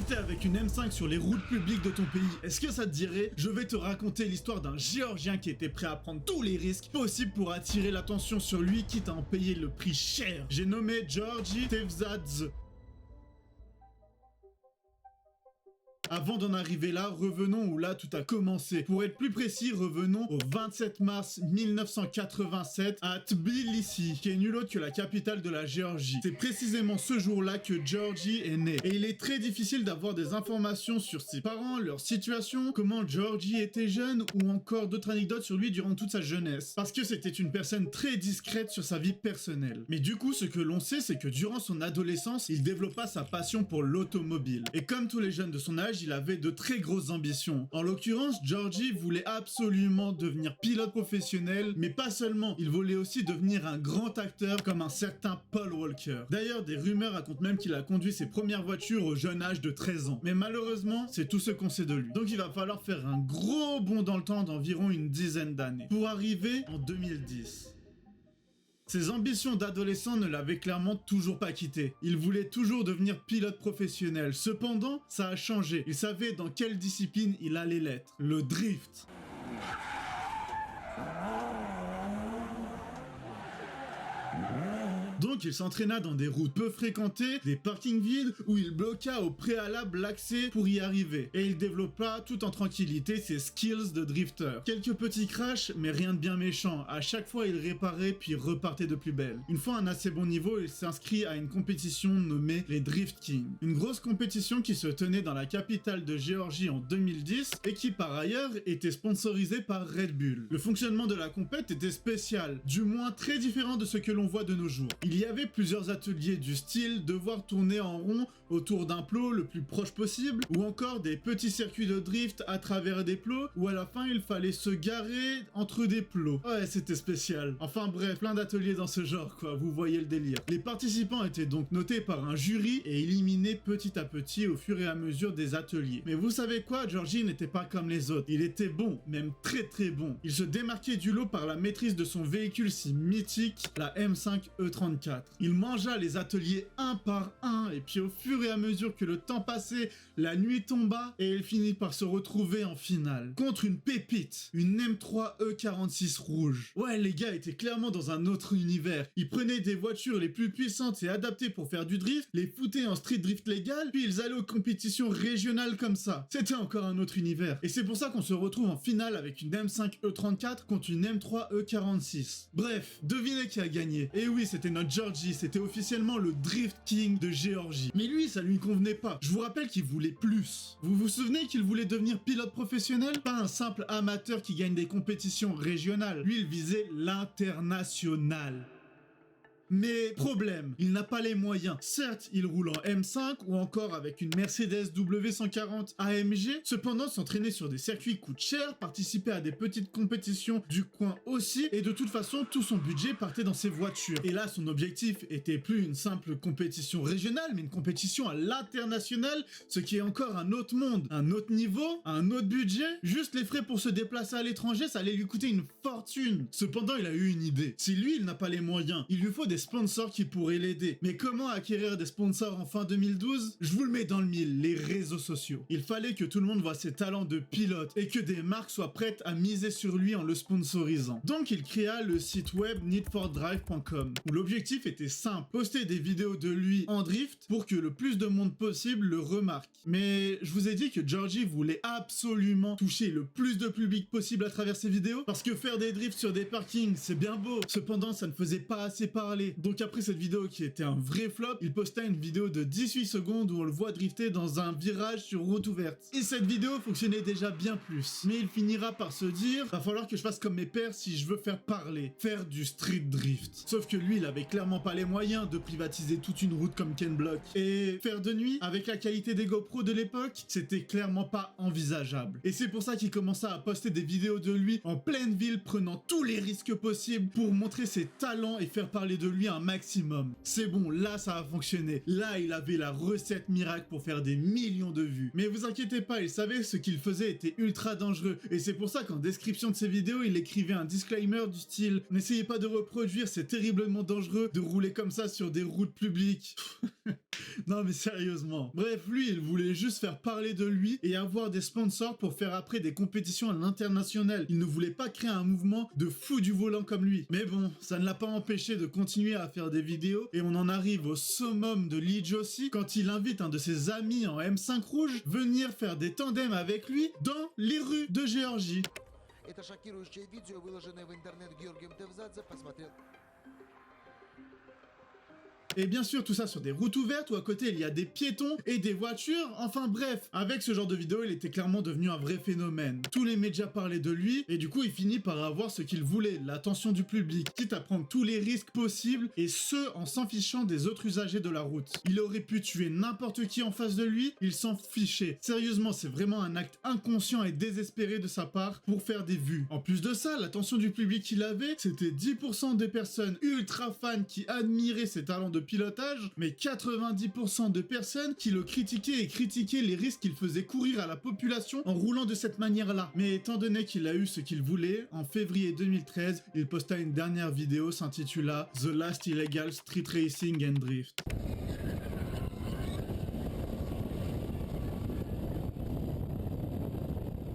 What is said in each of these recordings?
t'es avec une M5 sur les routes publiques de ton pays, est-ce que ça te dirait? Je vais te raconter l'histoire d'un Géorgien qui était prêt à prendre tous les risques possibles pour attirer l'attention sur lui, quitte à en payer le prix cher. J'ai nommé Georgi Tevzadze. Avant d'en arriver là, revenons où là tout a commencé. Pour être plus précis, revenons au 27 mars 1987 à Tbilissi, qui est nul autre que la capitale de la Géorgie. C'est précisément ce jour-là que Georgi est né. Et il est très difficile d'avoir des informations sur ses parents, leur situation, comment Georgi était jeune, ou encore d'autres anecdotes sur lui durant toute sa jeunesse. Parce que c'était une personne très discrète sur sa vie personnelle. Mais du coup, ce que l'on sait, c'est que durant son adolescence, il développa sa passion pour l'automobile. Et comme tous les jeunes de son âge, il avait de très grosses ambitions. En l'occurrence, Georgi voulait absolument devenir pilote professionnel, mais pas seulement, il voulait aussi devenir un grand acteur comme un certain Paul Walker. D'ailleurs, des rumeurs racontent même qu'il a conduit ses premières voitures au jeune âge de 13 ans. Mais malheureusement, c'est tout ce qu'on sait de lui. Donc il va falloir faire un gros bond dans le temps d'environ une dizaine d'années, pour arriver en 2010. Ses ambitions d'adolescent ne l'avaient clairement toujours pas quitté. Il voulait toujours devenir pilote professionnel. Cependant, ça a changé. Il savait dans quelle discipline il allait l'être. Le drift. Donc il s'entraîna dans des routes peu fréquentées, des parkings vides, où il bloqua au préalable l'accès pour y arriver. Et il développa tout en tranquillité ses skills de drifter. Quelques petits crashs, mais rien de bien méchant. À chaque fois il réparait puis repartait de plus belle. Une fois à un assez bon niveau, il s'inscrit à une compétition nommée les Drift Kings. Une grosse compétition qui se tenait dans la capitale de Géorgie en 2010 et qui par ailleurs était sponsorisée par Red Bull. Le fonctionnement de la compète était spécial, du moins très différent de ce que l'on voit de nos jours. Il y avait plusieurs ateliers du style devoir tourner en rond autour d'un plot le plus proche possible, ou encore des petits circuits de drift à travers des plots, où à la fin il fallait se garer entre des plots. Ouais, c'était spécial. Enfin bref, plein d'ateliers dans ce genre quoi, vous voyez le délire. Les participants étaient donc notés par un jury et éliminés petit à petit au fur et à mesure des ateliers. Mais vous savez quoi, Georgi n'était pas comme les autres. Il était bon, même très très bon. Il se démarquait du lot par la maîtrise de son véhicule si mythique, la M5 E34. Il mangea les ateliers un par un, et puis au fur et à mesure que le temps passait, la nuit tomba, et il finit par se retrouver en finale. Contre une pépite, une M3 E46 rouge. Ouais, les gars étaient clairement dans un autre univers. Ils prenaient des voitures les plus puissantes et adaptées pour faire du drift, les foutaient en street drift légal, puis ils allaient aux compétitions régionales comme ça. C'était encore un autre univers. Et c'est pour ça qu'on se retrouve en finale avec une M5 E34 contre une M3 E46. Bref, devinez qui a gagné. Et oui, c'était notre Georgi, c'était officiellement le Drift King de Géorgie. Mais lui, ça lui convenait pas. Je vous rappelle qu'il voulait plus. Vous vous souvenez qu'il voulait devenir pilote professionnel? Pas un simple amateur qui gagne des compétitions régionales. Lui, il visait l'international. Mais problème, il n'a pas les moyens. Certes, il roule en M5 ou encore avec une Mercedes W140 AMG, cependant s'entraîner sur des circuits coûte cher, participer à des petites compétitions du coin aussi, et de toute façon, tout son budget partait dans ses voitures. Et là, son objectif était plus une simple compétition régionale, mais une compétition à l'international, ce qui est encore un autre monde, un autre niveau, un autre budget. Juste les frais pour se déplacer à l'étranger, ça allait lui coûter une fortune. Cependant, il a eu une idée. Si lui, il n'a pas les moyens, il lui faut des sponsors qui pourraient l'aider. Mais comment acquérir des sponsors en fin 2012? Je vous le mets dans le mille, les réseaux sociaux. Il fallait que tout le monde voit ses talents de pilote et que des marques soient prêtes à miser sur lui en le sponsorisant. Donc il créa le site web needfordrive.com où l'objectif était simple, poster des vidéos de lui en drift pour que le plus de monde possible le remarque. Mais je vous ai dit que Georgi voulait absolument toucher le plus de public possible à travers ses vidéos, parce que faire des drifts sur des parkings, c'est bien beau. Cependant, ça ne faisait pas assez parler. Donc après cette vidéo qui était un vrai flop, il posta une vidéo de 18 secondes où on le voit drifter dans un virage sur route ouverte. Et cette vidéo fonctionnait déjà bien plus. Mais il finira par se dire, va falloir que je fasse comme mes pères si je veux faire parler, faire du street drift. Sauf que lui, il avait clairement pas les moyens de privatiser toute une route comme Ken Block. Et faire de nuit, avec la qualité des GoPro de l'époque, c'était clairement pas envisageable. Et c'est pour ça qu'il commença à poster des vidéos de lui en pleine ville, prenant tous les risques possibles pour montrer ses talents et faire parler de lui lui un maximum. C'est bon, là ça a fonctionné. Là il avait la recette miracle pour faire des millions de vues. Mais vous inquiétez pas, il savait ce qu'il faisait était ultra dangereux. Et c'est pour ça qu'en description de ses vidéos, il écrivait un disclaimer du style « N'essayez pas de reproduire, c'est terriblement dangereux de rouler comme ça sur des routes publiques. » Non mais sérieusement. Bref, lui, il voulait juste faire parler de lui et avoir des sponsors pour faire après des compétitions à l'international. Il ne voulait pas créer un mouvement de fou du volant comme lui. Mais bon, ça ne l'a pas empêché de continuer à faire des vidéos et on en arrive au summum de Lee Josie quand il invite un de ses amis en M5 rouge venir faire des tandems avec lui dans les rues de Géorgie. Это шокирующее видео, выложенное в интернет Георгием Тевзадзе, посмотрел... Et bien sûr, tout ça sur des routes ouvertes où à côté il y a des piétons et des voitures. Enfin bref, avec ce genre de vidéo, il était clairement devenu un vrai phénomène. Tous les médias parlaient de lui et du coup, il finit par avoir ce qu'il voulait, l'attention du public, quitte à prendre tous les risques possibles et ce, en s'en fichant des autres usagers de la route. Il aurait pu tuer n'importe qui en face de lui, il s'en fichait. Sérieusement, c'est vraiment un acte inconscient et désespéré de sa part pour faire des vues. En plus de ça, l'attention du public qu'il avait, c'était 10% des personnes ultra fans qui admiraient ses talents de pilotage, mais 90% de personnes qui le critiquaient et critiquaient les risques qu'il faisait courir à la population en roulant de cette manière-là. Mais étant donné qu'il a eu ce qu'il voulait, en février 2013, il posta une dernière vidéo s'intitulant The Last Illegal Street Racing and Drift.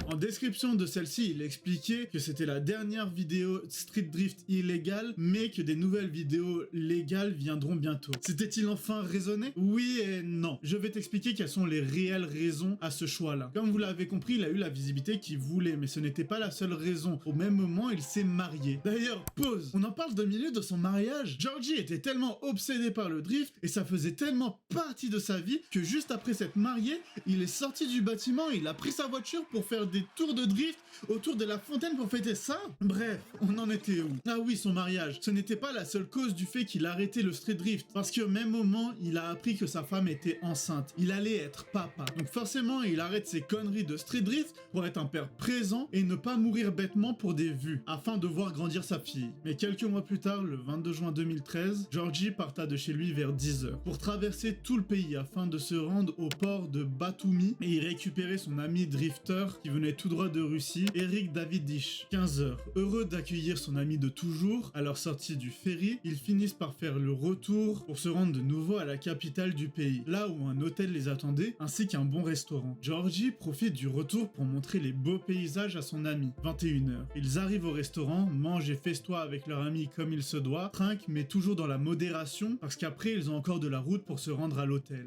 En description de celle-ci, il expliquait que c'était la dernière vidéo street drift illégale, mais que des nouvelles vidéos légales viendront bientôt. C'était-il enfin raisonné? Oui et non. Je vais t'expliquer quelles sont les réelles raisons à ce choix-là. Comme vous l'avez compris, il a eu la visibilité qu'il voulait, mais ce n'était pas la seule raison. Au même moment, il s'est marié. D'ailleurs, pause. On en parle 2 minutes de son mariage. Georgie était tellement obsédé par le drift, et ça faisait tellement partie de sa vie, que juste après s'être marié, il est sorti du bâtiment, il a pris sa voiture pour faire des tours de drift autour de la fontaine pour fêter ça. Bref, on en était où? Ah oui, son mariage. Ce n'était pas la seule cause du fait qu'il arrêtait le street drift, parce qu'au même moment, il a appris que sa femme était enceinte. Il allait être papa. Donc forcément, il arrête ses conneries de street drift pour être un père présent et ne pas mourir bêtement pour des vues, afin de voir grandir sa fille. Mais quelques mois plus tard, le 22 juin 2013, Georgie parta de chez lui vers 10h pour traverser tout le pays afin de se rendre au port de Batumi et y récupérer son ami drifter qui venait tout droit de Russie, Eric Davidich. 15h. Heureux d'accueillir son ami de toujours, à leur sortie du ferry, ils finissent par faire le retour pour se rendre de nouveau à la capitale du pays, là où un hôtel les attendait, ainsi qu'un bon restaurant. Georgie profite du retour pour montrer les beaux paysages à son ami. 21h. Ils arrivent au restaurant, mangent et festoient avec leur ami comme il se doit, trinquent mais toujours dans la modération, parce qu'après ils ont encore de la route pour se rendre à l'hôtel.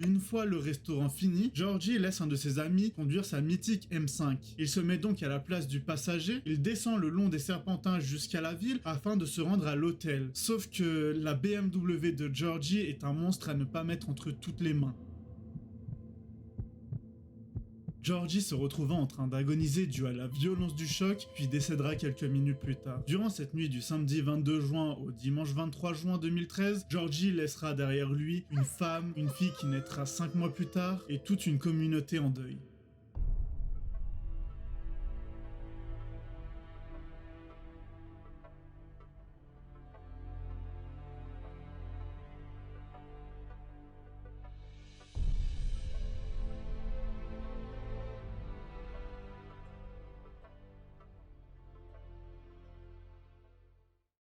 Une fois le restaurant fini, Georgie laisse un de ses amis conduire sa mythique M5. Il se met donc à la place du passager, il descend le long des serpentins jusqu'à la ville afin de se rendre à l'hôtel. Sauf que la BMW de Georgie est un monstre à ne pas mettre entre toutes les mains. Georgie se retrouvant en train d'agoniser dû à la violence du choc, puis décédera quelques minutes plus tard. Durant cette nuit du samedi 22 juin au dimanche 23 juin 2013, Georgie laissera derrière lui une femme, une fille qui naîtra 5 mois plus tard, et toute une communauté en deuil.